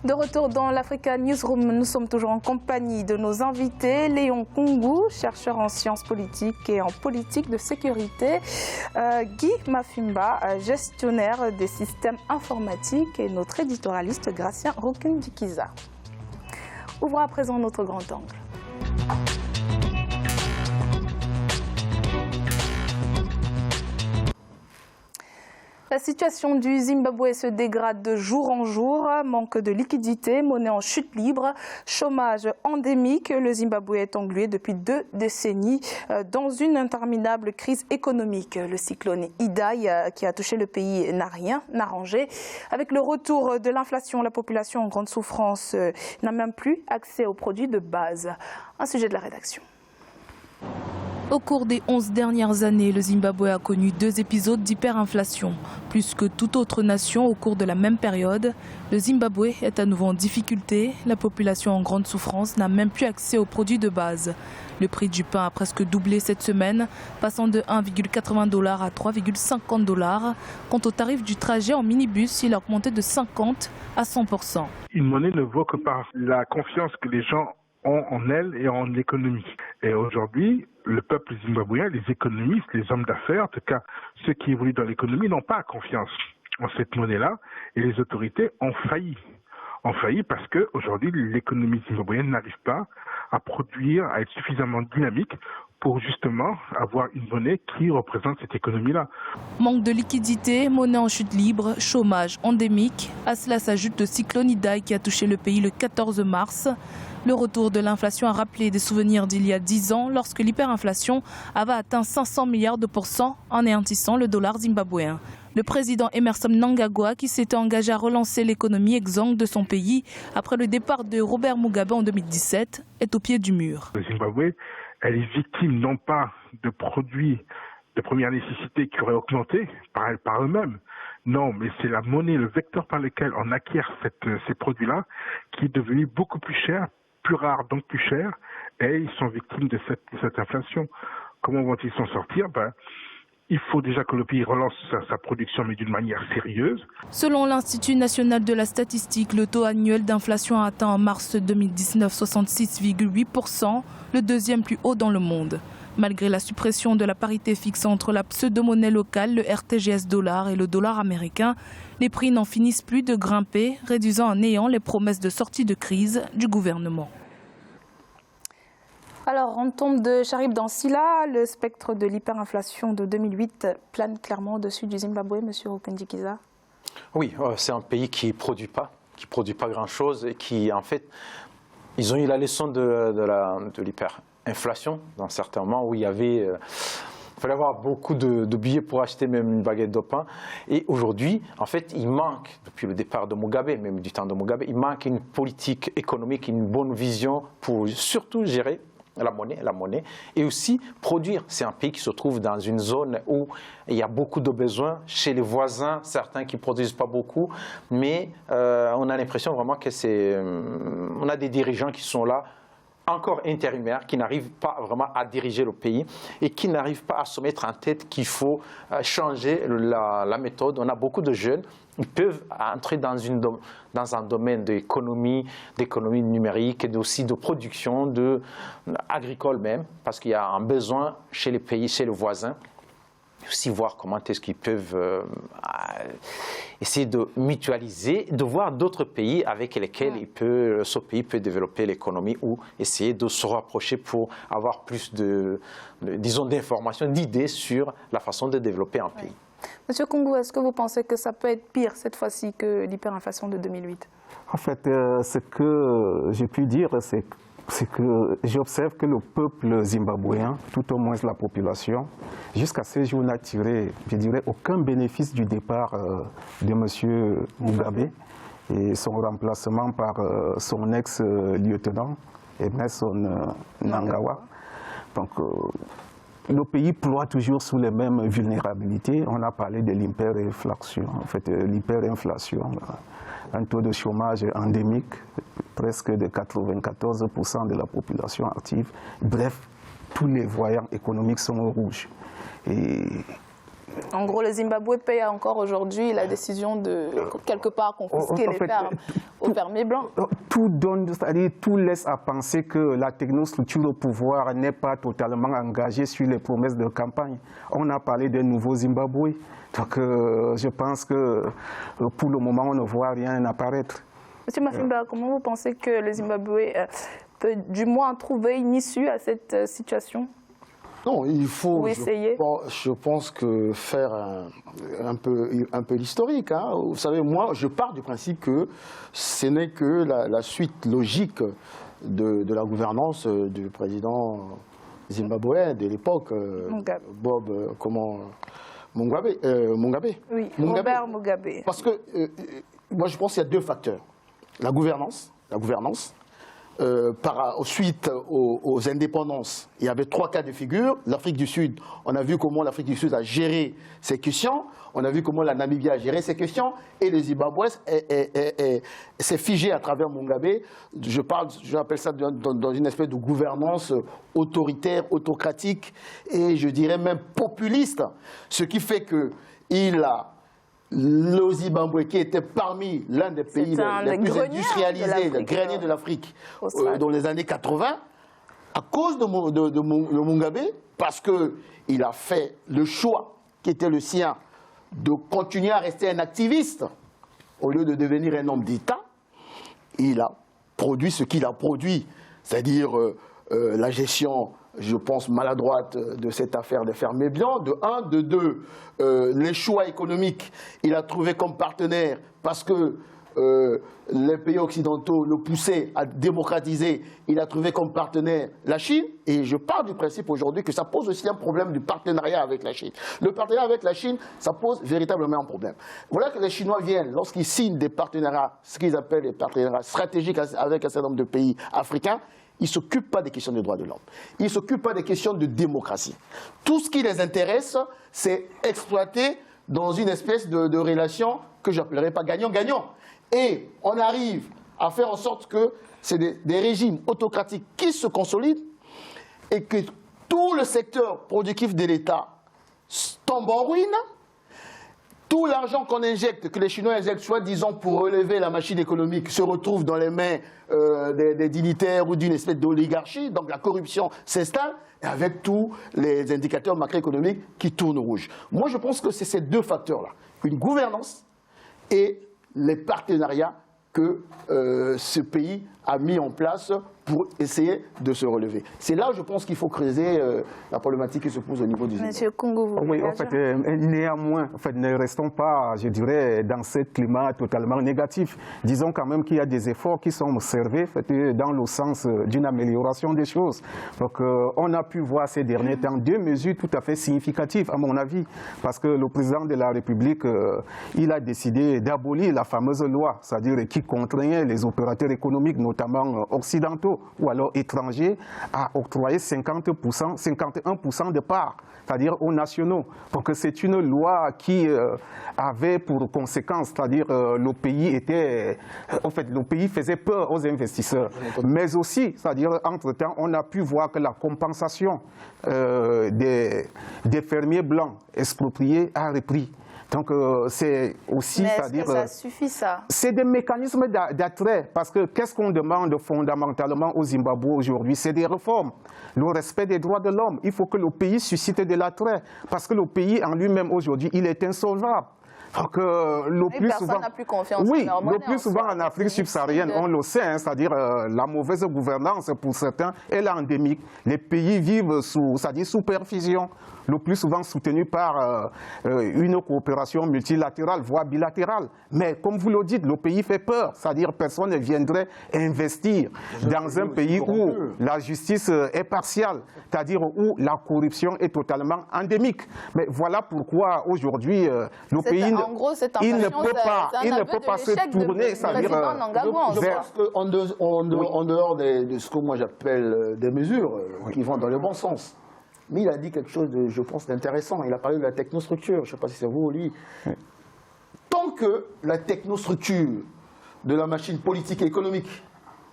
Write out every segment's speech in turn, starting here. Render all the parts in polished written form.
De retour dans l'Africa Newsroom, nous sommes toujours en compagnie de nos invités. Léon Kungu, chercheur en sciences politiques et en politique de sécurité. Guy Mafimba, gestionnaire des systèmes informatiques. Et notre éditorialiste Gratien Rukundikiza. Ouvrons à présent notre grand angle. La situation du Zimbabwe se dégrade de jour en jour, manque de liquidité, monnaie en chute libre, chômage endémique. Le Zimbabwe est englué depuis 2 décennies dans une interminable crise économique. Le cyclone Idai qui a touché le pays n'a rien arrangé. Avec le retour de l'inflation, la population en grande souffrance n'a même plus accès aux produits de base. Un sujet de la rédaction. Au cours des 11 dernières années, le Zimbabwe a connu 2 épisodes d'hyperinflation. Plus que toute autre nation au cours de la même période, le Zimbabwe est à nouveau en difficulté. La population en grande souffrance n'a même plus accès aux produits de base. Le prix du pain a presque doublé cette semaine, passant de 1,80 $ à 3,50 $. Quant au tarif du trajet en minibus, il a augmenté de 50 à 100%. Une monnaie ne vaut que par la confiance que les gens ont en elle et en l'économie. Et aujourd'hui, le peuple zimbabwéen, les économistes, les hommes d'affaires, en tout cas ceux qui évoluent dans l'économie, n'ont pas confiance en cette monnaie-là et les autorités ont failli. Ont failli parce qu'aujourd'hui, l'économie zimbabwéenne n'arrive pas à produire, à être suffisamment dynamique pour justement avoir une monnaie qui représente cette économie-là. Manque de liquidité, monnaie en chute libre, chômage endémique. À cela s'ajoute le cyclone Idai qui a touché le pays le 14 mars. Le retour de l'inflation a rappelé des souvenirs d'il y a 10 ans lorsque l'hyperinflation avait atteint 500 milliards de %, anéantissant le dollar zimbabwéen. Le président Emmerson Mnangagwa, qui s'était engagé à relancer l'économie exsangue de son pays après le départ de Robert Mugabe en 2017, est au pied du mur. Le Zimbabwe, elle est victime non pas de produits de première nécessité qui auraient augmenté par eux-mêmes. Non, mais c'est la monnaie, le vecteur par lequel on acquiert ces produits-là qui est devenu beaucoup plus cher, plus rare, donc plus cher, et ils sont victimes de cette inflation. Comment vont-ils s'en sortir? Il faut déjà que le pays relance sa production, mais d'une manière sérieuse. Selon l'Institut national de la statistique, le taux annuel d'inflation a atteint en mars 2019 66,8%, le deuxième plus haut dans le monde. Malgré la suppression de la parité fixe entre la pseudo-monnaie locale, le RTGS dollar et le dollar américain, les prix n'en finissent plus de grimper, réduisant à néant les promesses de sortie de crise du gouvernement. Alors, en tombe de Charib dans Silla, le spectre de l'hyperinflation de 2008 plane clairement au-dessus du Zimbabwe, monsieur Rukundikiza. Oui, c'est un pays qui produit pas grand-chose et qui, en fait, ils ont eu la leçon de l'hyperinflation dans certains moments où il fallait avoir beaucoup de billets pour acheter même une baguette de pain. Et aujourd'hui, en fait, il manque, depuis le départ de Mugabe, même du temps de Mugabe, il manque une politique économique, une bonne vision pour surtout gérer la monnaie, et aussi produire. C'est un pays qui se trouve dans une zone où il y a beaucoup de besoins. Chez les voisins, certains qui ne produisent pas beaucoup, mais on a l'impression vraiment que on a des dirigeants qui sont là, encore intérimaires, qui n'arrivent pas vraiment à diriger le pays et qui n'arrivent pas à se mettre en tête qu'il faut changer la méthode. On a beaucoup de jeunes, ils peuvent entrer dans un domaine d'économie numérique et aussi de production agricole même, parce qu'il y a un besoin chez les pays, chez les voisins. Aussi voir comment est-ce qu'ils peuvent essayer de mutualiser, de voir d'autres pays avec lesquels ce pays peut développer l'économie ou essayer de se rapprocher pour avoir plus d'informations, d'idées sur la façon de développer un pays. Monsieur Kungu, est-ce que vous pensez que ça peut être pire cette fois-ci que l'hyperinflation de 2008? En fait, ce que j'ai pu dire, c'est que j'observe que le peuple zimbabwéen, tout au moins la population, jusqu'à ce jour n'a tiré, je dirais, aucun bénéfice du départ de M. Mugabe et son remplacement par son ex-lieutenant, Emmerson Mnangagwa. Donc, le pays ploie toujours sous les mêmes vulnérabilités. On a parlé de l'hyperinflation. En fait, l'hyperinflation, un taux de chômage endémique, presque de 94% de la population active. Bref, tous les voyants économiques sont au rouge. Et En gros, le Zimbabwe paye encore aujourd'hui la décision de, quelque part, confisquer les fermes aux fermiers blancs. Tout donne, c'est-à-dire tout laisse à penser que la technostructure au pouvoir n'est pas totalement engagée sur les promesses de campagne. On a parlé des nouveaux Zimbabwe. Donc je pense que pour le moment, on ne voit rien apparaître. Monsieur Mafimba, comment vous pensez que le Zimbabwe peut du moins trouver une issue à cette situation? Non, il faut, essayer. Je pense que faire un peu l'historique. Hein. Vous savez, moi, je pars du principe que ce n'est que la suite logique de la gouvernance du président zimbabwéen de l'époque, Bob, Mugabe. Oui, Mugabe. Robert Mugabe. Parce que moi, je pense qu'il y a deux facteurs. La gouvernance, suite aux indépendances, il y avait 3 cas de figure. L'Afrique du Sud, on a vu comment l'Afrique du Sud a géré ces questions. On a vu comment la Namibie a géré ces questions. Et le Zimbabwe s'est figé à travers Mugabe. J'appelle ça dans une espèce de gouvernance autoritaire, autocratique et je dirais même populiste. Ce qui fait qu'il a le Zimbabwe, qui était parmi l'un des pays les plus industrialisés, le grenier de l'Afrique, dans les années 80, à cause de Mugabe, parce qu'il a fait le choix qui était le sien de continuer à rester un activiste au lieu de devenir un homme d'État. Il a produit ce qu'il a produit, c'est-à-dire la gestion, je pense, maladroite de cette affaire des fermiers blancs, de 1, de 2, les choix économiques, il a trouvé comme partenaire parce que les pays occidentaux le poussaient à démocratiser, il a trouvé comme partenaire la Chine, et je pars du principe aujourd'hui que ça pose aussi un problème du partenariat avec la Chine. Le partenariat avec la Chine, ça pose véritablement un problème. Voilà que les Chinois viennent, lorsqu'ils signent des partenariats, ce qu'ils appellent des partenariats stratégiques avec un certain nombre de pays africains, ils ne s'occupent pas des questions des droits de l'homme. Ils ne s'occupent pas des questions de démocratie. Tout ce qui les intéresse, c'est exploiter dans une espèce de relation que je n'appellerais pas gagnant-gagnant. Et on arrive à faire en sorte que c'est des régimes autocratiques qui se consolident et que tout le secteur productif de l'État tombe en ruine. Tout l'argent qu'on injecte, que les Chinois injectent, soi-disant pour relever la machine économique, se retrouve dans les mains des dignitaires ou d'une espèce d'oligarchie. Donc la corruption s'installe, avec tous les indicateurs macroéconomiques qui tournent rouge. Moi, je pense que c'est ces deux facteurs-là. Une gouvernance et les partenariats que ce pays a mis en place pour essayer de se relever. C'est là, je pense, qu'il faut creuser la problématique qui se pose au niveau du Zimbabwe. Monsieur Congo, vous oui, en fait, néanmoins, en fait, ne restons pas, je dirais, dans ce climat totalement négatif. Disons quand même qu'il y a des efforts qui sont observés dans le sens d'une amélioration des choses. Donc, on a pu voir ces derniers temps 2 mesures tout à fait significatives, à mon avis, parce que le président de la République, il a décidé d'abolir la fameuse loi, c'est-à-dire qui contraignait les opérateurs économiques, notamment occidentaux ou alors étrangers, à octroyer 50%, 51% de parts, c'est-à-dire aux nationaux. Donc c'est une loi qui avait pour conséquence, c'est-à-dire le pays était, en fait, le pays faisait peur aux investisseurs. Mais aussi, c'est-à-dire entre-temps, on a pu voir que la compensation des fermiers blancs expropriés a repris. Donc c'est aussi, c'est-à-dire, ça suffit ça? C'est des mécanismes d'attrait, parce que qu'est-ce qu'on demande fondamentalement au Zimbabwe aujourd'hui? C'est des réformes, le respect des droits de l'homme. Il faut que le pays suscite de l'attrait, parce que le pays en lui-même aujourd'hui, il est insolvable. Donc, le plus souvent, le plus souvent en Afrique subsaharienne, on le sait, hein, c'est-à-dire la mauvaise gouvernance pour certains est endémique. Les pays vivent sous perfusion, le plus souvent soutenu par une coopération multilatérale, voire bilatérale. Mais comme vous le dites, le pays fait peur, c'est-à-dire personne ne viendrait investir dans un pays où la justice est partiale, c'est-à-dire où la corruption est totalement endémique. Mais voilà pourquoi aujourd'hui le pays il ne peut pas se tourner, c'est-à-dire je pense qu'en dehors de ce que moi j'appelle des mesures qui vont dans le bon sens. Mais il a dit quelque chose de, je pense, d'intéressant. Il a parlé de la technostructure. Je ne sais pas si c'est vous ou lui. Tant que la technostructure de la machine politique et économique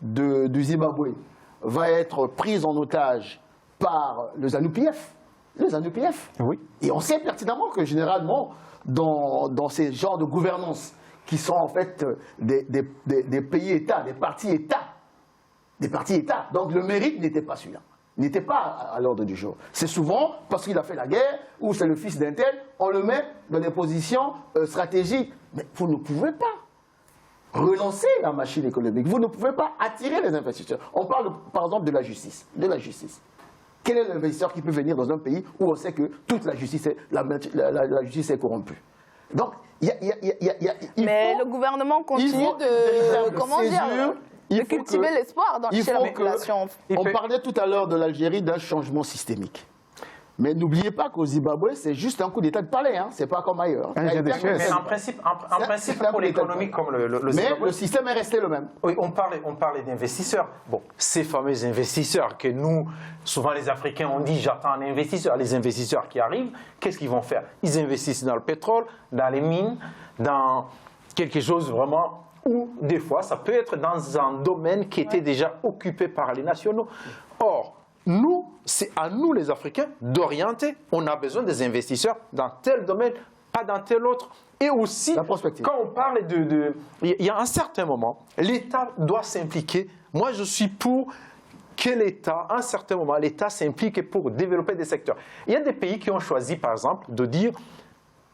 du Zimbabwe va être prise en otage par le ZANU-PF, Les ANUPF. Oui. Et on sait pertinemment que généralement, dans ces genres de gouvernance qui sont en fait des pays-États, des partis-États, donc le mérite n'était pas celui-là, n'était pas à l'ordre du jour. C'est souvent parce qu'il a fait la guerre ou c'est le fils d'un tel, on le met dans des positions stratégiques. Mais vous ne pouvez pas relancer la machine économique, vous ne pouvez pas attirer les investisseurs. On parle par exemple de la justice. Quel est l'investisseur qui peut venir dans un pays où on sait que toute la justice est corrompue? Donc, mais le gouvernement continue de cultiver l'espoir chez la population. On parlait tout à l'heure de l'Algérie d'un changement systémique. Mais n'oubliez pas qu'au Zimbabwe, c'est juste un coup d'État de palais, hein. C'est pas comme ailleurs. Mais en principe pour l'économie comme le mais Zimbabwe, le système est resté le même. Oui, on parlait d'investisseurs. Bon, ces fameux investisseurs que nous, souvent les Africains, on dit j'attends un investisseur. Les investisseurs qui arrivent, qu'est-ce qu'ils vont faire? Ils investissent dans le pétrole, dans les mines, dans quelque chose vraiment où des fois ça peut être dans un domaine qui était déjà occupé par les nationaux. Or, nous, c'est à nous les Africains d'orienter. On a besoin des investisseurs dans tel domaine, pas dans tel autre. Et aussi, quand on parle il y a un certain moment, l'État doit s'impliquer. Moi, je suis pour que l'État, à un certain moment, l'État s'implique pour développer des secteurs. Il y a des pays qui ont choisi, par exemple, de dire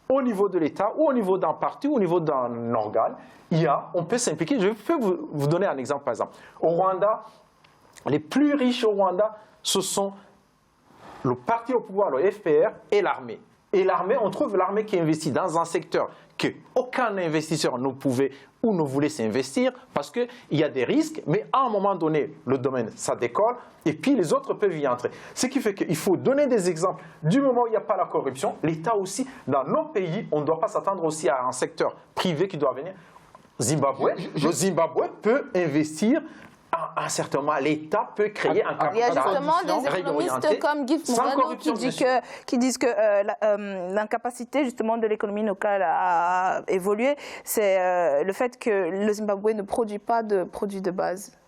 au niveau de l'État ou au niveau d'un parti ou au niveau d'un organe, on peut s'impliquer. Je peux vous donner un exemple, par exemple. Au Rwanda, les plus riches au Rwanda, ce sont le parti au pouvoir, le FPR, et l'armée. Et l'armée, on trouve l'armée qui investit dans un secteur qu'aucun investisseur ne pouvait ou ne voulait s'investir parce qu'il y a des risques, mais à un moment donné, le domaine, ça décolle, et puis les autres peuvent y entrer. Ce qui fait qu'il faut donner des exemples. Du moment où il n'y a pas la corruption, l'État aussi, dans nos pays, on ne doit pas s'attendre aussi à un secteur privé qui doit venir. Le Zimbabwe peut investir. À un certain moment, l'État peut créer un capital. Il y a justement des économistes comme Guy Mourano qui disent que l'incapacité justement de l'économie locale à évoluer, c'est le fait que le Zimbabwe ne produit pas de produits de base.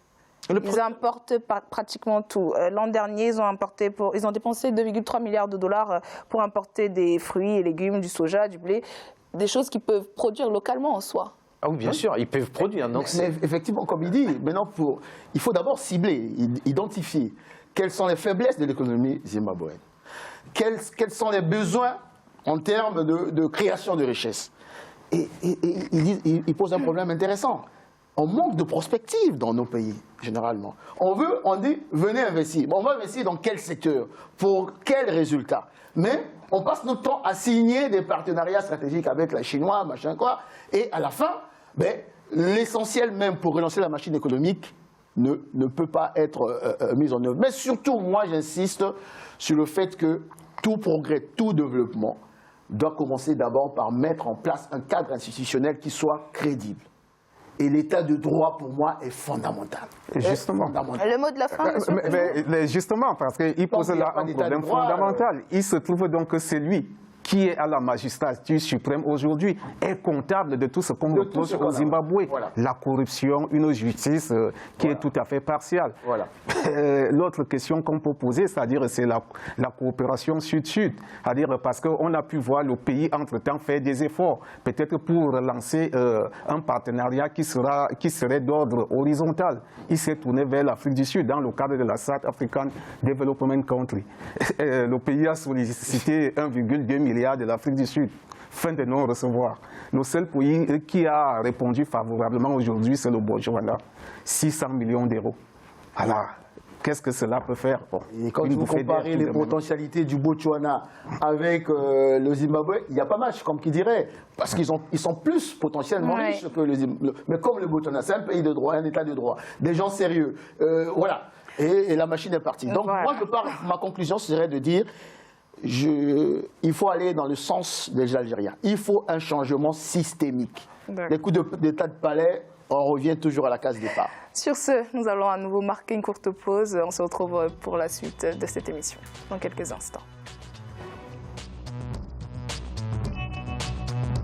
Ils importent pratiquement tout. L'an dernier, ils ont dépensé 2,3 milliards de dollars pour importer des fruits et légumes, du soja, du blé, des choses qu'ils peuvent produire localement en soi. Ah oui, bien sûr, ils peuvent produire. Donc mais effectivement, comme il dit, maintenant, il faut d'abord cibler, identifier quelles sont les faiblesses de l'économie zimbabwéenne, quels sont les besoins en termes de création de richesse. Et il pose un problème intéressant. On manque de prospective dans nos pays, généralement. On dit, venez investir. Bon, on va investir dans quel secteur? Pour quels résultats? Mais on passe notre temps à signer des partenariats stratégiques avec la Chinois, machin quoi, et à la fin, l'essentiel même pour relancer la machine économique ne peut pas être mis en œuvre. Mais surtout, moi j'insiste sur le fait que tout progrès, tout développement doit commencer d'abord par mettre en place un cadre institutionnel qui soit crédible. Et l'état de droit, pour moi, est fondamental. Justement. Le mot de la fin, monsieur. Mais justement, parce qu'il pose là un problème fondamental. Il se trouve donc que c'est lui qui est à la magistrature suprême aujourd'hui est comptable de tout ce qu'on reproche au Zimbabwe. Voilà. La corruption, une justice qui est tout à fait partiale. Voilà. L'autre question qu'on peut poser, c'est-à-dire c'est la coopération sud-sud. C'est-à-dire parce qu'on a pu voir le pays entre-temps faire des efforts, peut-être pour lancer un partenariat qui serait d'ordre horizontal. Il s'est tourné vers l'Afrique du Sud dans le cadre de la South African Development Country. Le pays a sollicité 1,2 milliard de l'Afrique du Sud, fin de non-recevoir. Le seul pays qui a répondu favorablement aujourd'hui, c'est le Botswana, 600 millions d'euros. Alors, qu'est-ce que cela peut faire? Et quand vous comparez les potentialités du Botswana avec le Zimbabwe, il n'y a pas match, comme qui dirait, parce qu'ils sont plus potentiellement riches que le Zimbabwe. Mais comme le Botswana, c'est un pays de droit, un état de droit, des gens sérieux, voilà. Et la machine est partie. Donc moi, ma conclusion serait de dire, il faut aller dans le sens des Algériens. Il faut un changement systémique. Les coups d'état de palais, on revient toujours à la case départ. Sur ce, nous allons à nouveau marquer une courte pause. On se retrouve pour la suite de cette émission dans quelques instants.